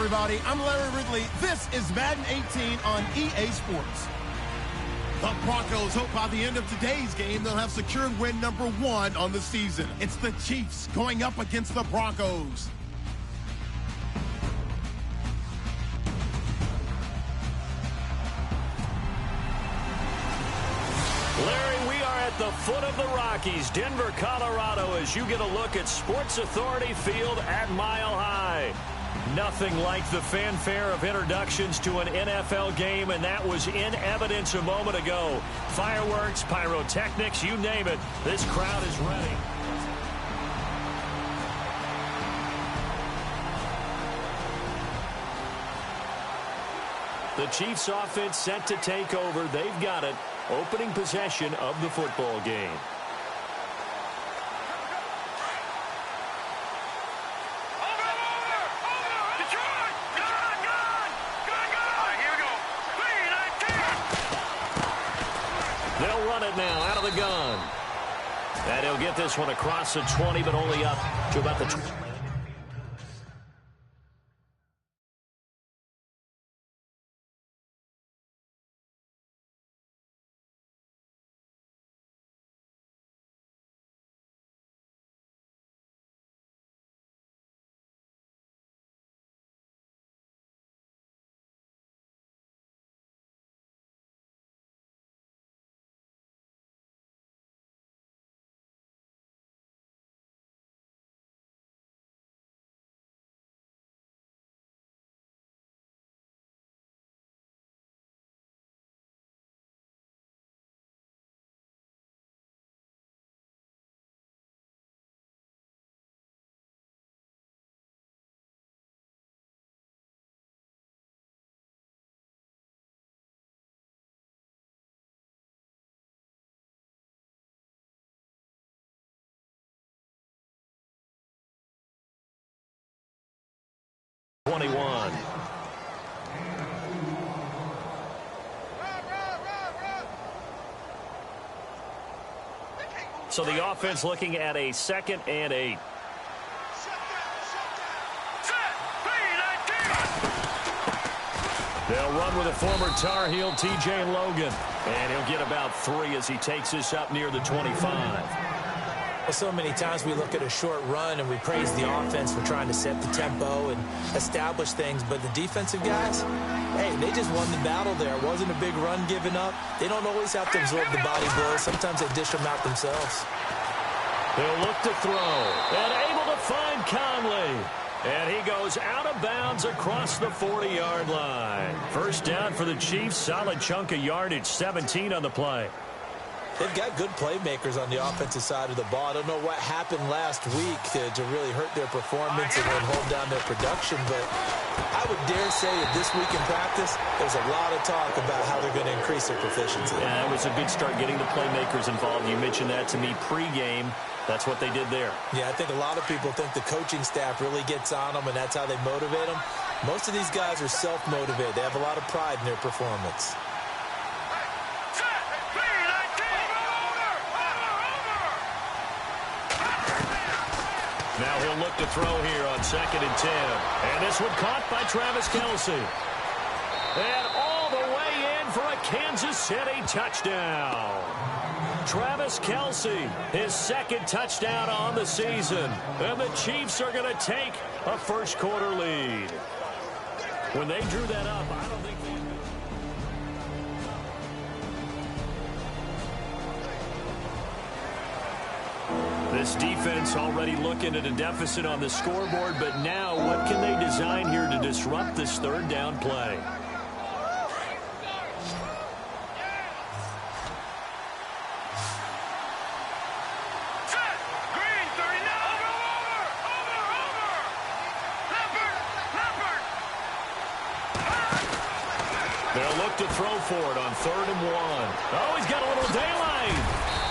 everybody. I'm Larry Ridley. This is Madden 18 on EA Sports. The Broncos hope by the end of today's game they'll have secured win number 1 on the season. It's the Chiefs going up against the Broncos. Larry, we are at the foot of the Rockies, Denver, Colorado, as you get a look at Sports Authority Field at Mile High. Nothing like the fanfare of introductions to an NFL game, and that was in evidence a moment ago. Fireworks, pyrotechnics, you name it, this crowd is ready. The Chiefs offense set to take over. They've got it. Opening possession of the football game. They'll run it now out of the gun. And he'll get this one across the 20, but only up to about the 20. So the offense looking at a 2nd and 8. They'll run with a former Tar Heel, TJ Logan. And he'll get about 3 as he takes this up near the 25. Well, so many times we look at a short run and we praise the offense for trying to set the tempo and establish things, but the defensive guys, hey, they just won the battle there. It wasn't a big run given up. They don't always have to absorb the body blows. Sometimes they dish them out themselves. They'll look to throw, and able to find Conley. And he goes out of bounds across the 40-yard line. First down for the Chiefs, solid chunk of yardage, 17 on the play. They've got good playmakers on the offensive side of the ball. I don't know what happened last week to really hurt their performance and then hold down their production, but I would dare say that this week in practice, there's a lot of talk about how they're going to increase their proficiency. Yeah, it was a good start getting the playmakers involved. You mentioned that to me pregame. That's what they did there. Yeah, I think a lot of people think the coaching staff really gets on them, and that's how they motivate them. Most of these guys are self-motivated. They have a lot of pride in their performance. Now he'll look to throw here on 2nd and 10. And this one caught by Travis Kelce. And all the way in for a Kansas City touchdown. Travis Kelce, his 2nd touchdown on the season. And the Chiefs are going to take a first-quarter lead. When they drew that up, I don't think they... This defense already looking at a deficit on the scoreboard, but now what can they design here to disrupt this 3rd down play? They'll look to throw for it on 3rd and 1. Oh, he's got a little daylight.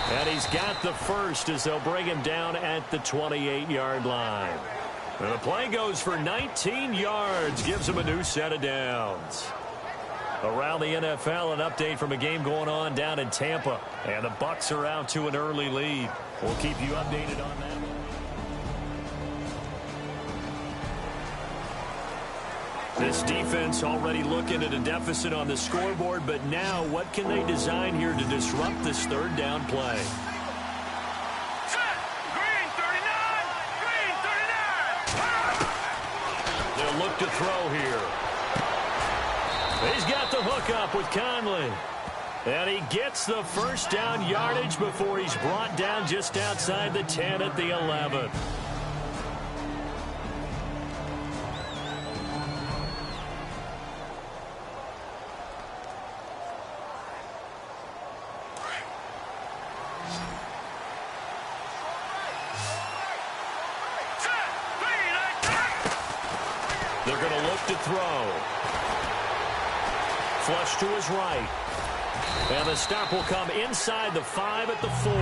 And he's got the first as they'll bring him down at the 28-yard line. And the play goes for 19 yards, gives him a new set of downs. Around the NFL, an update from a game going on down in Tampa. And the Bucs are out to an early lead. We'll keep you updated on that. This defense already looking at a deficit on the scoreboard, but now what can they design here to disrupt this third down play? Set. Green 39. Green 39. They'll look to throw here. He's got the hook up with Conley. And he gets the first down yardage before he's brought down just outside the 10 at the 11. They're going to look to throw. Flush to his right. And the stop will come inside the 5 at the 4.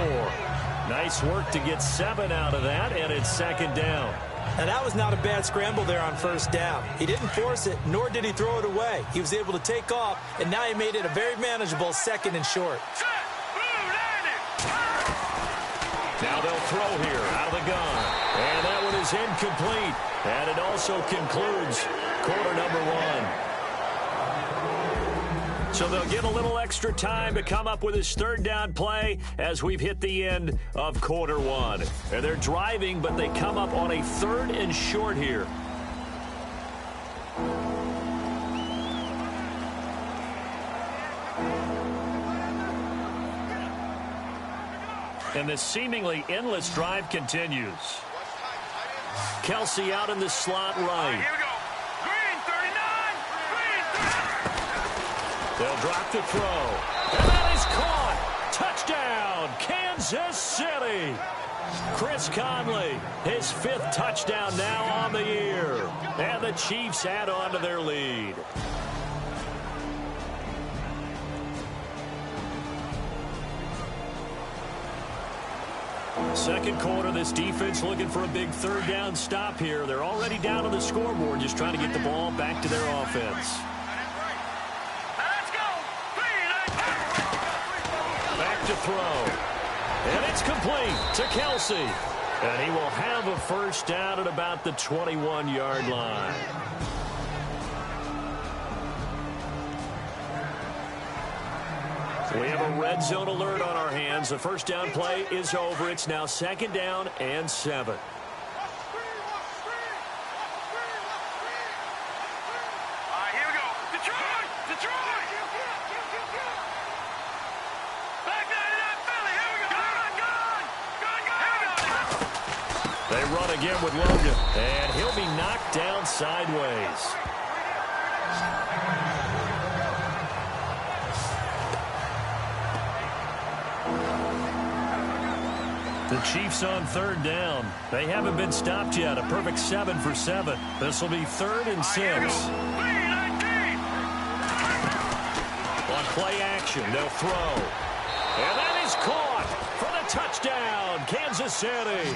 Nice work to get 7 out of that, and it's second down. And that was not a bad scramble there on first down. He didn't force it, nor did he throw it away. He was able to take off, and now he made it a very manageable second and short. Now they'll throw here out of the gun. And that one is incomplete. And it also concludes quarter number 1. So they'll get a little extra time to come up with his third down play as we've hit the end of quarter 1. And they're driving, but they come up on a third and short here. And the seemingly endless drive continues. Kelsey out in the slot right. Here we go. Green 39. Green 39. They'll drop the throw. And that is caught. Touchdown, Kansas City. Chris Conley, his 5th touchdown now on the year. And the Chiefs add on to their lead. Second quarter, this defense looking for a big third down stop here. They're already down on the scoreboard, just trying to get the ball back to their offense. Let's go. Back to throw. And it's complete to Kelsey. And he will have a first down at about the 21-yard line. We have a red zone alert on our hands. The first down play is over. It's now second down and 7. All right, here we go. Detroit! Detroit! Back 99 Philly. Here we go. Gun! They run again with Logan. And he'll be knocked down sideways. The Chiefs on third down. They haven't been stopped yet. A perfect 7 for 7. This will be 3rd and 6. On play action, they'll throw. And that is caught for the touchdown, Kansas City.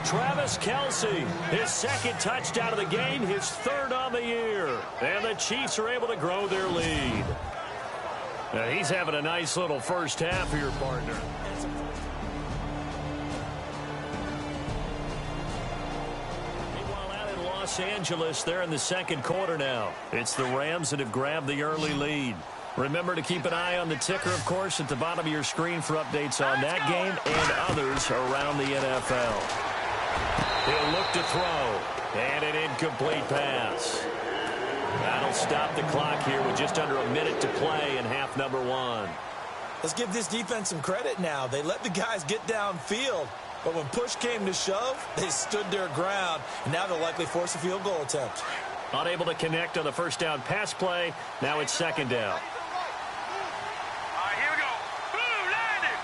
Travis Kelce, his 2nd touchdown of the game, his 3rd on the year. And the Chiefs are able to grow their lead. Now he's having a nice little first half here, partner. Los Angeles, they're in the second quarter now. It's the Rams that have grabbed the early lead. Remember to keep an eye on the ticker, of course, at the bottom of your screen for updates on that game and others around the NFL. He'll look to throw, and an incomplete pass. That'll stop the clock here with just under a minute to play in half number 1. Let's give this defense some credit now. They let the guys get downfield. But when push came to shove, they stood their ground, and now they'll likely force a field goal attempt. Unable to connect on the first down pass play. Now it's second down. All right, here we go. Blue landing.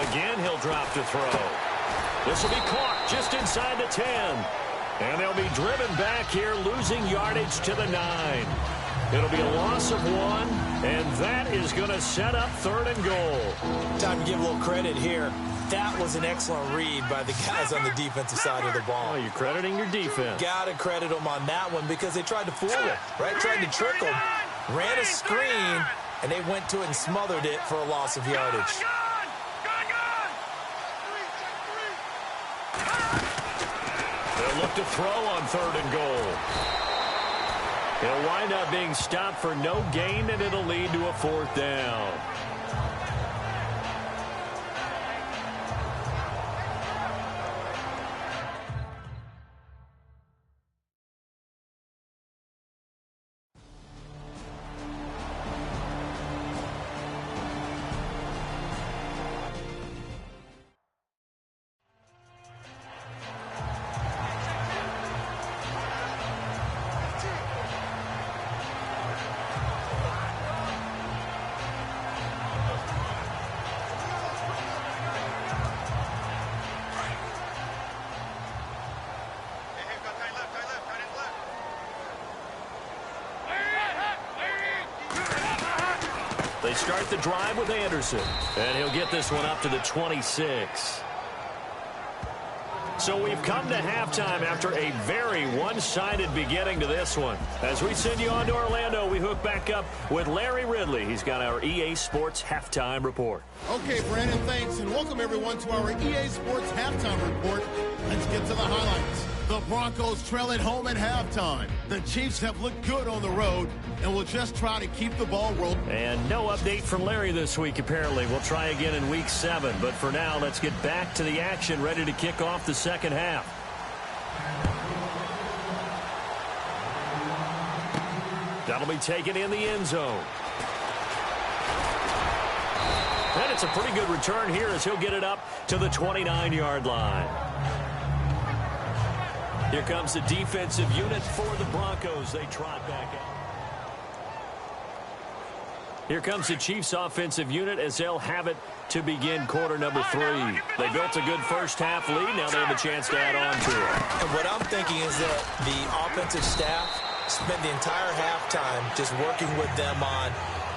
Again, he'll drop to throw. This will be caught just inside the 10. And they'll be driven back here, losing yardage to the 9. It'll be a loss of 1, and that is going to set up 3rd and goal. Time to give a little credit here. That was an excellent read by the guys on the defensive side of the ball. Oh, you're crediting your defense. Got to credit them on that one because they tried to fool him, right? Tried to trick him, ran a screen, and they went to it and smothered it for a loss of yardage. They'll They'll look to throw on 3rd and goal. He'll wind up being stopped for no gain, and it'll lead to a 4th down. They start the drive with Anderson, and he'll get this one up to the 26. So we've come to halftime after a very one-sided beginning to this one. As we send you on to Orlando, we hook back up with Larry Ridley. He's got our EA Sports Halftime Report. Okay, Brandon, thanks, and welcome everyone to our EA Sports Halftime Report. Let's get to the highlights. The Broncos trail at home at halftime. The Chiefs have looked good on the road and will just try to keep the ball rolling. And no update from Larry this week, apparently. We'll try again in Week 7. But for now, let's get back to the action, ready to kick off the second half. That'll be taken in the end zone. And it's a pretty good return here as he'll get it up to the 29-yard line. Here comes the defensive unit for the Broncos. They trot back out. Here comes the Chiefs offensive unit as they'll have it to begin quarter number 3. They built a good first half lead. Now they have a chance to add on to it. And what I'm thinking is that the offensive staff spent the entire halftime just working with them on,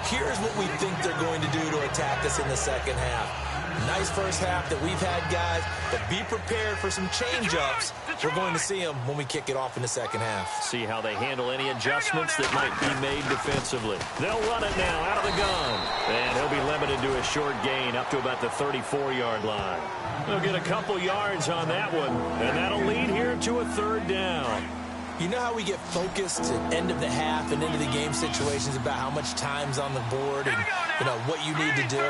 here's what we think they're going to do to attack us in the second half. Nice first half that we've had, guys, but be prepared for some change-ups. We're going to see them when we kick it off in the second half. See how they handle any adjustments that might be made defensively. They'll run it now out of the gun. And he'll be limited to a short gain up to about the 34-yard line. They'll get a couple yards on that one, and that'll lead here to a 3rd down. You know how we get focused at end of the half and into the game situations about how much time's on the board and, you know, what you need to do?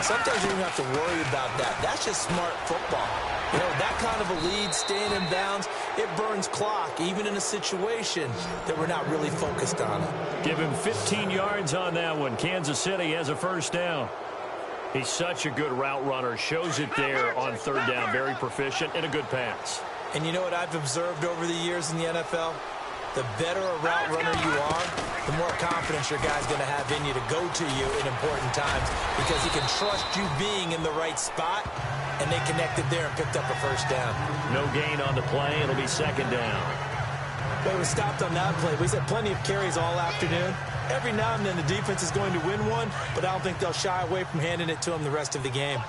Sometimes you don't have to worry about that. That's just smart football. You know, that kind of a lead, staying in bounds, it burns clock, even in a situation that we're not really focused on it. Give him 15 yards on that one. Kansas City has a 1st down. He's such a good route runner. Shows it there on 3rd down. Very proficient and a good pass. And you know what I've observed over the years in the NFL? The better a route runner you are, the more confidence your guy's going to have in you to go to you in important times because he can trust you being in the right spot, and they connected there and picked up a 1st down. No gain on the play. It'll be 2nd down. Well, we stopped on that play. We had plenty of carries all afternoon. Every now and then the defense is going to win one, but I don't think they'll shy away from handing it to them the rest of the game.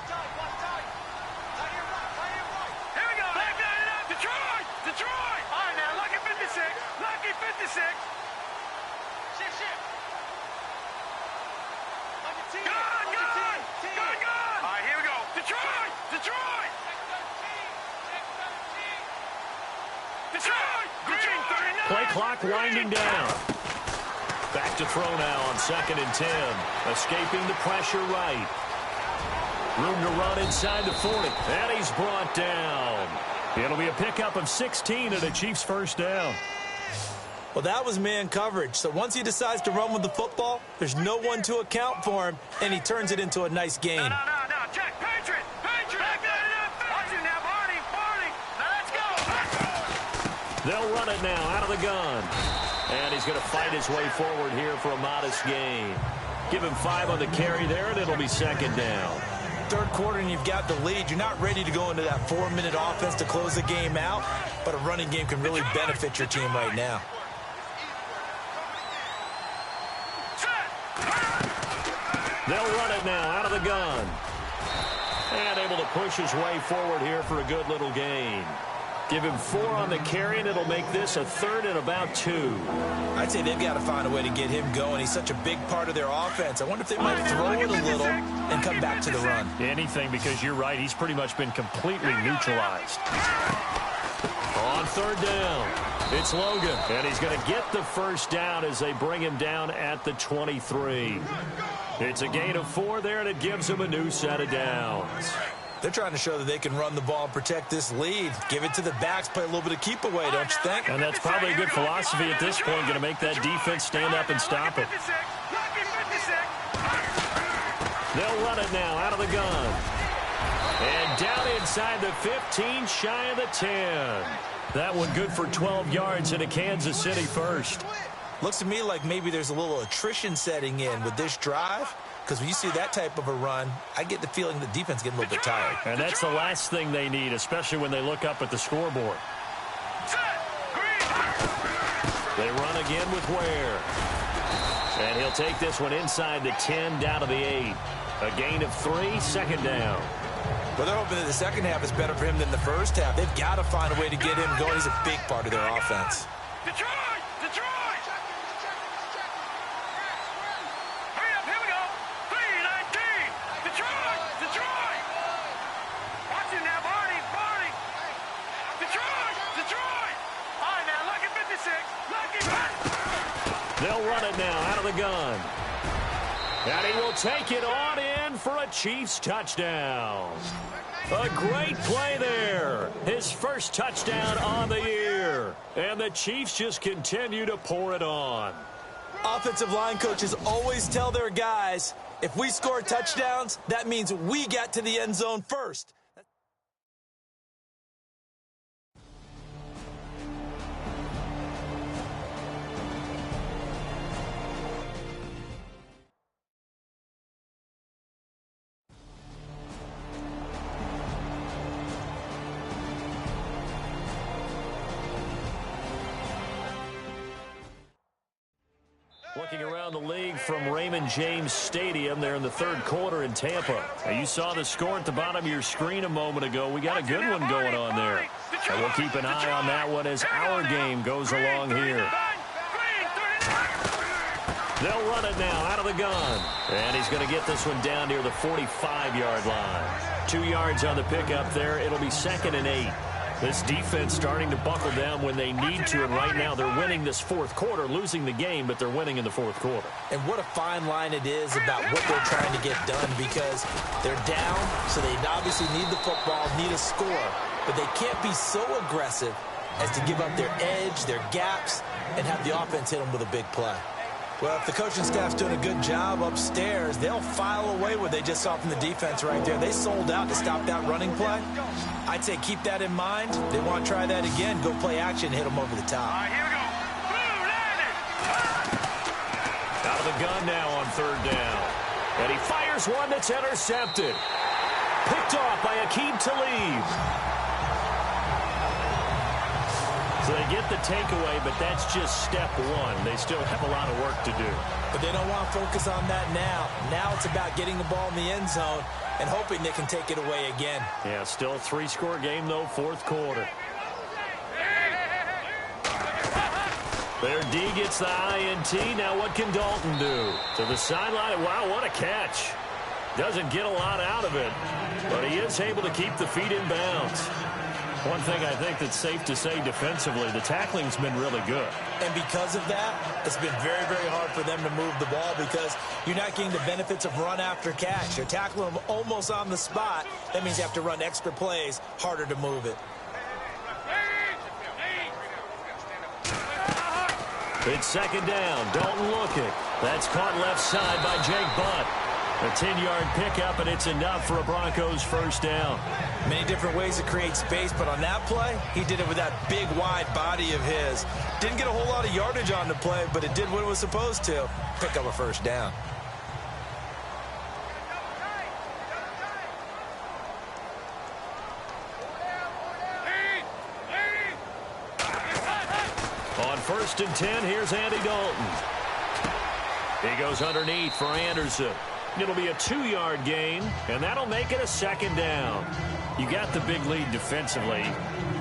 Play clock winding down. Back to throw now on 2nd and 10. Escaping the pressure right. Room to run inside the 40. And he's brought down. It'll be a pickup of 16 and a Chiefs 1st down. Well, that was man coverage. So once he decides to run with the football, there's no one to account for him, and he turns it into a nice gain. No. Check. Patriot. Watch it now, Barney. Now let's go. They'll run it now out of the gun. And he's going to fight his way forward here for a modest gain. Give him 5 on the carry there, and it'll be 2nd down. 3rd quarter and you've got the lead. You're not ready to go into that 4-minute offense to close the game out, but a running game can really benefit your team right now. They'll run it now out of the gun. And able to push his way forward here for a good little gain. Give him 4 on the carry, and it'll make this a 3rd and about 2. I'd say they've got to find a way to get him going. He's such a big part of their offense. I wonder if they might throw it a little and come back to the run. Anything, because you're right. He's pretty much been completely neutralized. On third down, it's Logan, and he's going to get the first down as they bring him down at the 23. It's a gain of 4 there, and it gives him a new set of downs. They're trying to show that they can run the ball and protect this lead. Give it to the backs, play a little bit of keep away, don't you think? And that's probably a good philosophy at this point, going to make that defense stand up and stop it. They'll run it now out of the gun. And down inside the 15, shy of the 10. That one good for 12 yards in a Kansas City first. Looks to me like maybe there's a little attrition setting in with this drive. Because when you see that type of a run, I get the feeling the defense getting a little bit tired. And that's the last thing they need, especially when they look up at the scoreboard. They run again with Ware. And he'll take this one inside the 10, down to the 8. A gain of 3, second down. Well, they're hoping that the second half is better for him than the first half. They've got to find a way to get him going. He's a big part of their offense. Detroit! Hurry up, here we go. 3-19. Detroit! Watch it now, Barney. Detroit! All right, now, lucky 56. Lucky 56. They'll run it now out of the gun. And he will take it on in for a Chiefs touchdown. A great play there. His first touchdown on the year. And the Chiefs just continue to pour it on. Offensive line coaches always tell their guys, if we score touchdowns, that means we got to the end zone first. Looking around the league from Raymond James Stadium there in the third quarter in Tampa. Now, you saw the score at the bottom of your screen a moment ago. We got a good one going on there. And we'll keep an eye on that one as our game goes along here. They'll run it now out of the gun. And he's going to get this one down near the 45-yard line. 2 yards on the pickup there. It'll be 2nd and 8. This defense starting to buckle down when they need to, and right now they're winning this fourth quarter, losing the game, but they're winning in the fourth quarter. And what a fine line it is about what they're trying to get done, because they're down, so they obviously need the football, need a score, but they can't be so aggressive as to give up their edge, their gaps, and have the offense hit them with a big play. Well, if the coaching staff's doing a good job upstairs, they'll file away what they just saw from the defense right there. They sold out to stop that running play. I'd say keep that in mind. They want to try that again. Go play action, hit them over the top. All right, here we go. Blue, landed. Out of the gun now on third down. And he fires one that's intercepted. Picked off by Aqib Talib. So they get the takeaway, but that's just step one. They still have a lot of work to do. But they don't want to focus on that now. Now it's about getting the ball in the end zone and hoping they can take it away again. Yeah, still a 3-score game, though, fourth quarter. There, D gets the INT. Now what can Dalton do? To the sideline. Wow, what a catch. Doesn't get a lot out of it, but he is able to keep the feet in bounds. One thing I think that's safe to say defensively, the tackling's been really good. And because of that, it's been very, very hard for them to move the ball because you're not getting the benefits of run after catch. You're tackling them almost on the spot. That means you have to run extra plays, harder to move it. It's second down. Dalton looking. That's caught left side by Jake Butt. A 10-yard pickup, and it's enough for a Broncos first down. Many different ways to create space, but on that play, he did it with that big, wide body of his. Didn't get a whole lot of yardage on the play, but it did what it was supposed to. Pick up a first down. On 1st and 10, here's Andy Dalton. He goes underneath for Anderson. It'll be a 2-yard gain, and that'll make it a second down. You got the big lead defensively.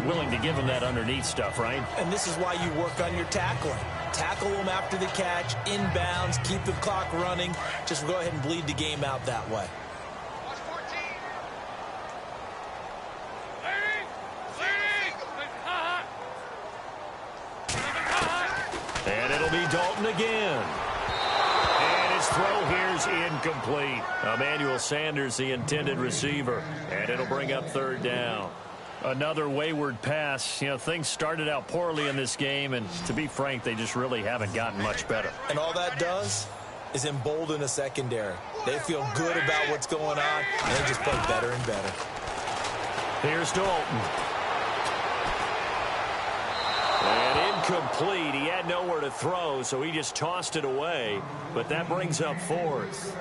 Willing to give him that underneath stuff, right? And this is why you work on your tackling. Tackle them after the catch, inbounds, keep the clock running. Just go ahead and bleed the game out that way. Dalton again. And his throw here's incomplete. Emmanuel Sanders, the intended receiver. And it'll bring up third down. Another wayward pass. You know, things started out poorly in this game, and to be frank, they just really haven't gotten much better. And all that does is embolden a secondary. They feel good about what's going on, and they just play better and better. Here's Dalton. And incomplete. He had nowhere to throw, so he just tossed it away. But that brings up fourth.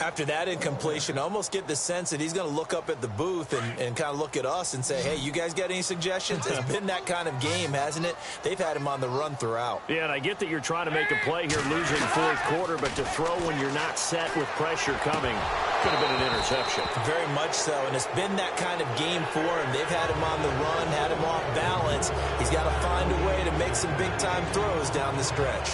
After that incompletion, I almost get the sense that he's going to look up at the booth and kind of look at us and say, hey, you guys got any suggestions? It's been that kind of game, hasn't it? They've had him on the run throughout. Yeah, and I get that you're trying to make a play here, losing fourth quarter, but to throw when you're not set with pressure coming could have been an interception. Very much so, and it's been that kind of game for him. They've had him on the run, had him off balance. He's got to find a way to make some big-time throws down the stretch.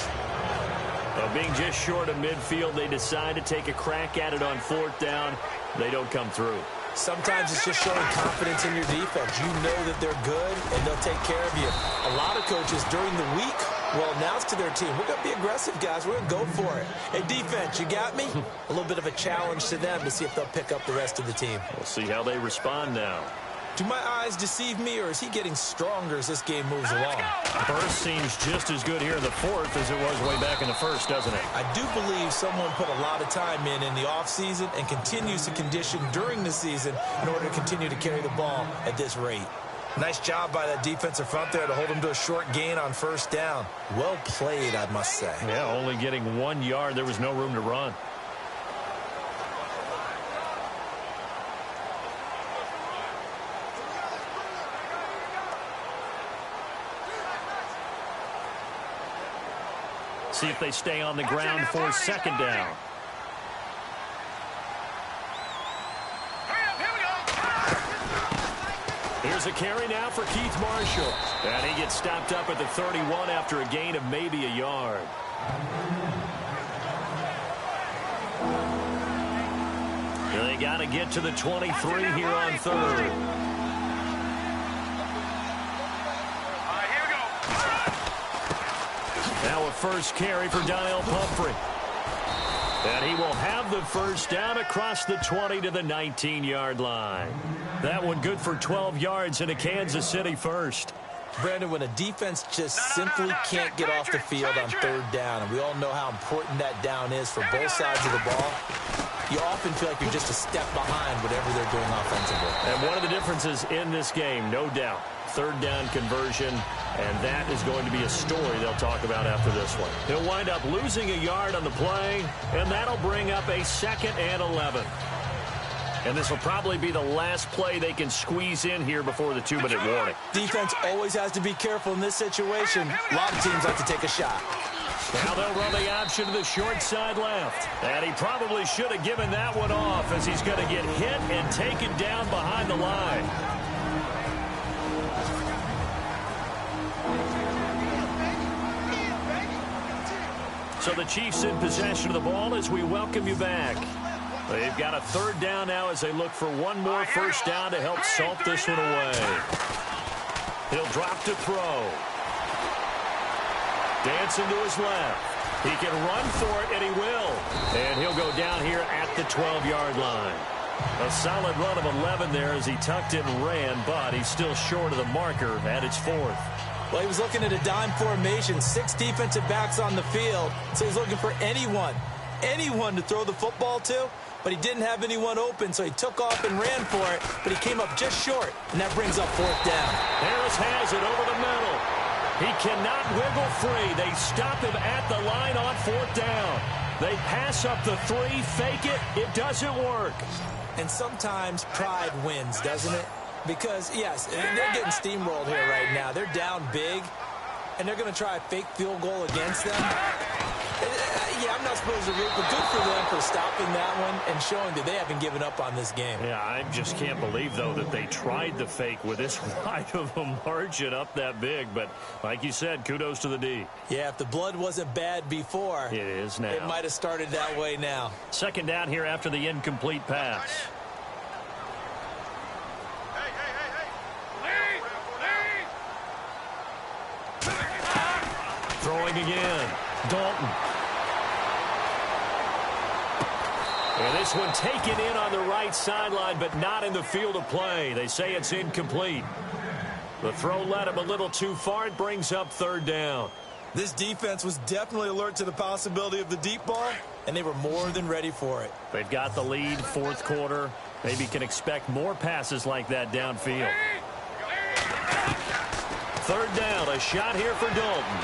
Being just short of midfield, they decide to take a crack at it on fourth down. They don't come through. Sometimes it's just showing confidence in your defense. You know that they're good, and they'll take care of you. A lot of coaches during the week will announce to their team, we're going to be aggressive, guys. We're going to go for it. Hey, defense, you got me? A little bit of a challenge to them to see if they'll pick up the rest of the team. We'll see how they respond now. Do my eyes deceive me, or is he getting stronger as this game moves along? Burst seems just as good here in the fourth as it was way back in the first, doesn't it? I do believe someone put a lot of time in the offseason and continues to condition during the season in order to continue to carry the ball at this rate. Nice job by that defensive front there to hold him to a short gain on first down. Well played, I must say. Yeah, only getting 1 yard. There was no room to run. See if they stay on the ground for second down. Here's a carry now for Keith Marshall. And he gets stopped up at the 31 after a gain of maybe a yard. They got to get to the 23 here on third. Now a first carry for Donnell Pumphrey. And he will have the first down across the 20 to the 19-yard line. That one good for 12 yards and a Kansas City first. Brandon, when a defense just simply can't get off the field on third down, and we all know how important that down is for both sides of the ball, you often feel like you're just a step behind whatever they're doing offensively. And one of the differences in this game, no doubt, third down conversion, and that is going to be a story they'll talk about after this one. He'll wind up losing a yard on the play, and that'll bring up a 2nd and 11. And this will probably be the last play they can squeeze in here before the 2-minute warning. Defense always has to be careful in this situation. A lot of teams like to take a shot. Now they'll run the option to the short side left. And he probably should have given that one off as he's going to get hit and taken down behind the line. So the Chiefs in possession of the ball as we welcome you back. They've got a third down now as they look for one more first down to help salt this one away. He'll drop to throw. Dancing to his left. He can run for it, and he will. And he'll go down here at the 12-yard line. A solid run of 11 there as he tucked it and ran, but he's still short of the marker at its 4th. Well, he was looking at a dime formation, 6 defensive backs on the field, so he's looking for anyone to throw the football to, but he didn't have anyone open, so he took off and ran for it, but he came up just short, and that brings up 4th down. Harris has it over the middle. He cannot wiggle free. They stop him at the line on 4th down. They pass up the 3, fake it. It doesn't work. And sometimes pride wins, doesn't it? Because, yes, they're getting steamrolled here right now. They're down big, and they're going to try a fake field goal against them. Yeah, I'm not supposed to root, but good for them for stopping that one and showing that they haven't given up on this game. Yeah, I just can't believe, though, that they tried the fake with this wide of a margin up that big. But like you said, kudos to the D. Yeah, if the blood wasn't bad before, it is now. It might have started that way now. Second down here after the incomplete pass. Throwing again. Dalton. And this one taken in on the right sideline, but not in the field of play. They say it's incomplete. The throw led him a little too far. It brings up third down. This defense was definitely alert to the possibility of the deep ball, and they were more than ready for it. They've got the lead, fourth quarter. Maybe can expect more passes like that downfield. Third down, a shot here for Dalton.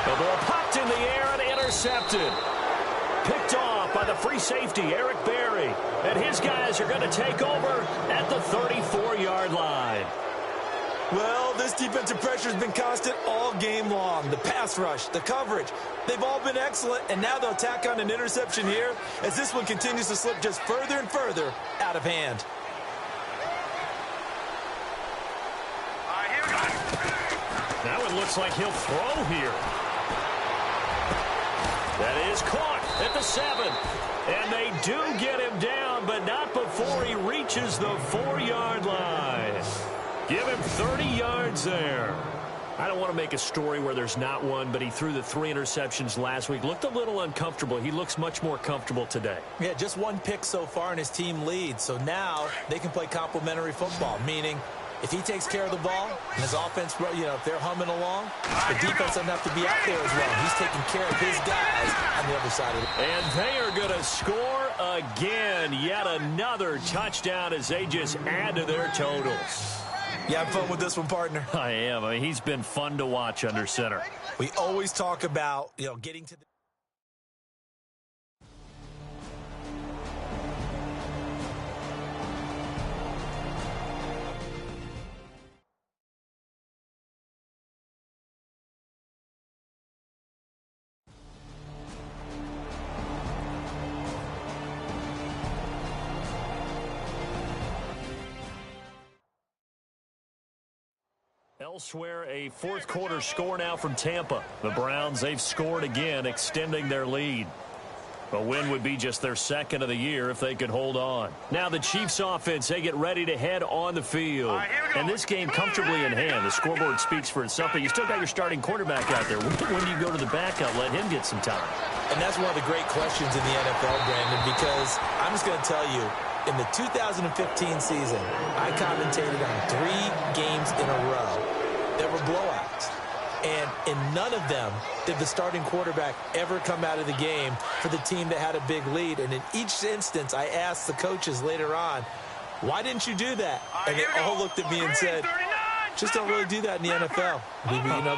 The ball popped in the air and intercepted. Picked off by the free safety, Eric Berry. And his guys are going to take over at the 34-yard line. Well, this defensive pressure has been constant all game long. The pass rush, the coverage, they've all been excellent, and now they'll tack on an interception here as this one continues to slip just further and further out of hand. Now it looks like he'll throw here. That is caught at the 7. And they do get him down, but not before he reaches the 4-yard line. Give him 30 yards there. I don't want to make a story where there's not one, but he threw the 3 interceptions last week. Looked a little uncomfortable. He looks much more comfortable today. Yeah, just 1 pick so far and his team leads. So now they can play complementary football, meaning if he takes care of the ball and his offense, if they're humming along, the defense doesn't have to be out there as well. He's taking care of his guys on the other side of it. And they are going to score again. Yet another touchdown as they just add to their totals. You have fun with this one, partner? I am. I mean, he's been fun to watch under center. We always talk about, getting to the... Elsewhere, a fourth quarter score now from Tampa. The Browns, they've scored again, extending their lead. A win would be just their second of the year if they could hold on. Now the Chiefs offense, they get ready to head on the field. And this game comfortably in hand. The scoreboard speaks for itself, but you still got your starting quarterback out there. When do you go to the backup, let him get some time? And that's one of the great questions in the NFL, Brandon, because I'm just going to tell you, in the 2015 season, I commentated on 3 games in a row. There were blowouts. And in none of them did the starting quarterback ever come out of the game for the team that had a big lead. And in each instance, I asked the coaches later on, why didn't you do that? And they all looked at me and said, just don't really do that in the NFL.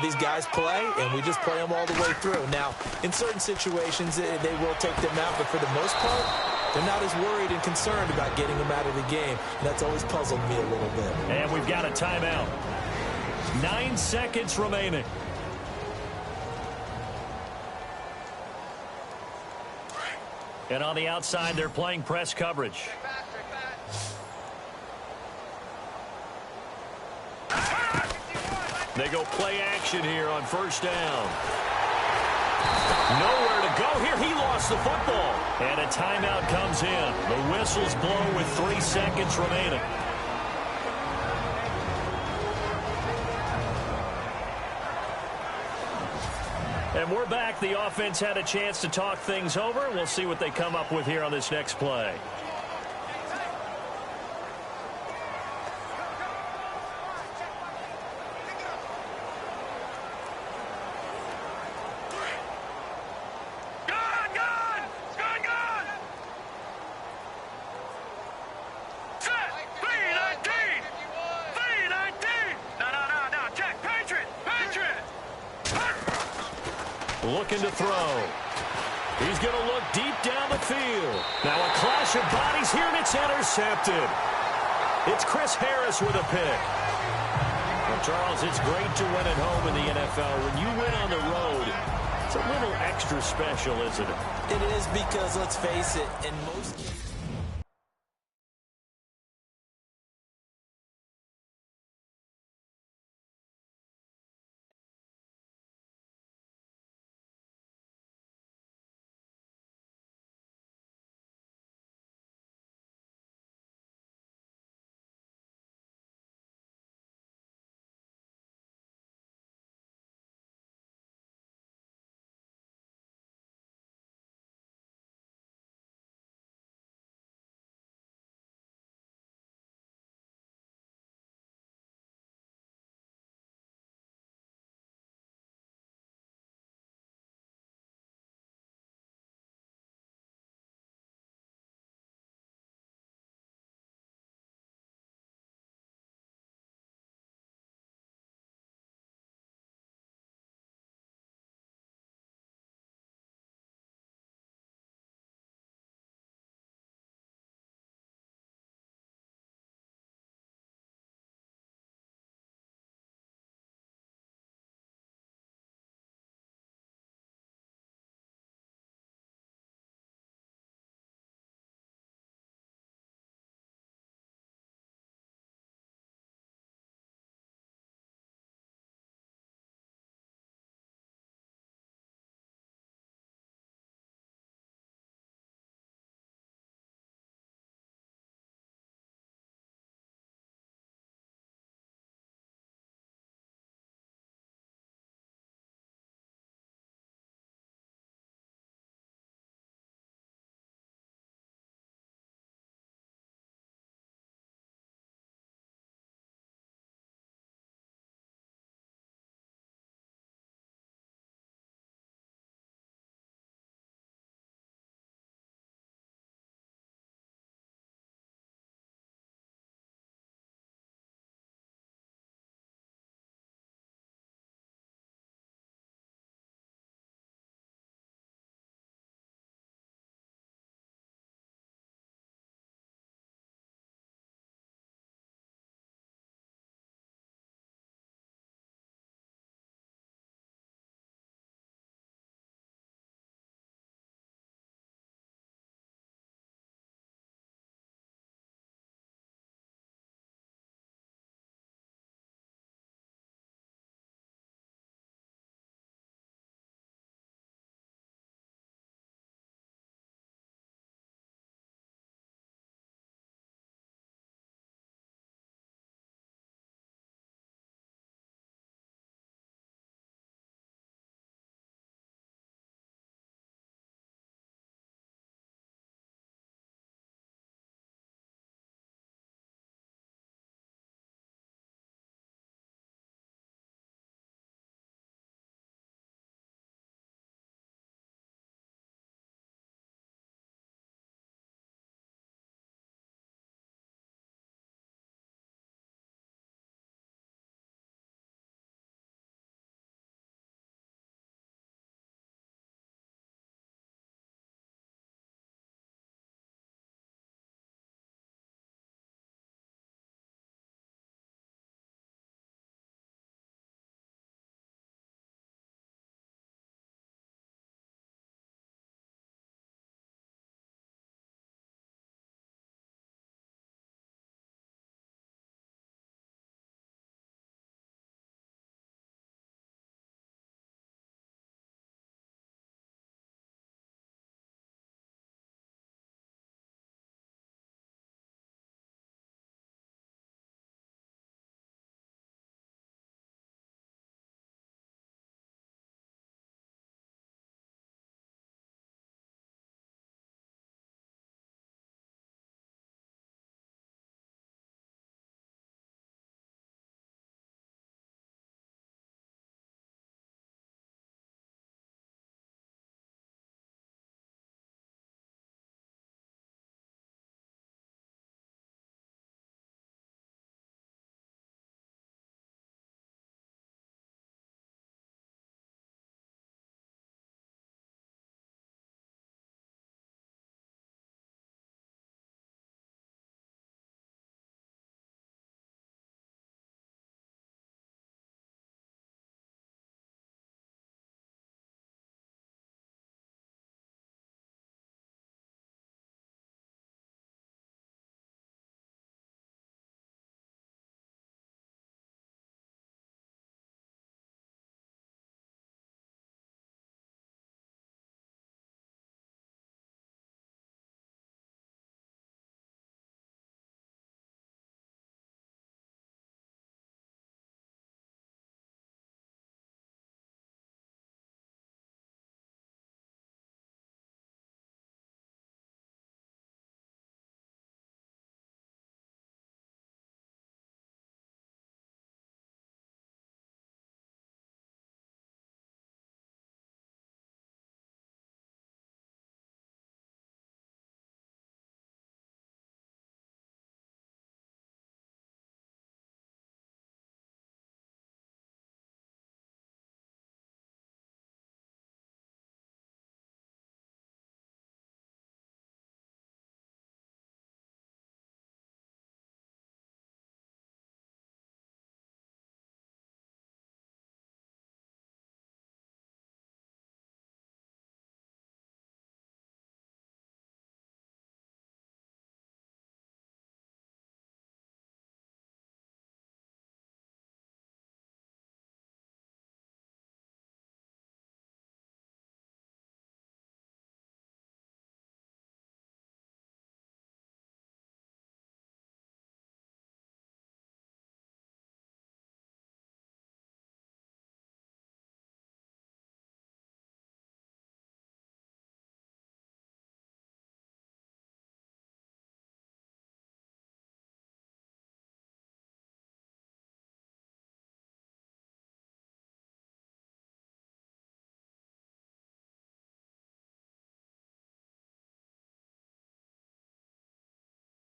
These guys play, and we just play them all the way through. Now, in certain situations, they will take them out, but for the most part, they're not as worried and concerned about getting them out of the game. And that's always puzzled me a little bit. And we've got a timeout. 9 seconds remaining. And on the outside, they're playing press coverage. They go play action here on first down. Nowhere to go here. He lost the football. And a timeout comes in. The whistles blow with 3 seconds remaining. And we're back. The offense had a chance to talk things over. We'll see what they come up with here on this next play. Looking to throw. He's going to look deep down the field. Now a clash of bodies here, and it's intercepted. It's Chris Harris with a pick. Well, Charles, it's great to win at home in the NFL. When you win on the road, it's a little extra special, isn't it? It is, because, let's face it, in most cases...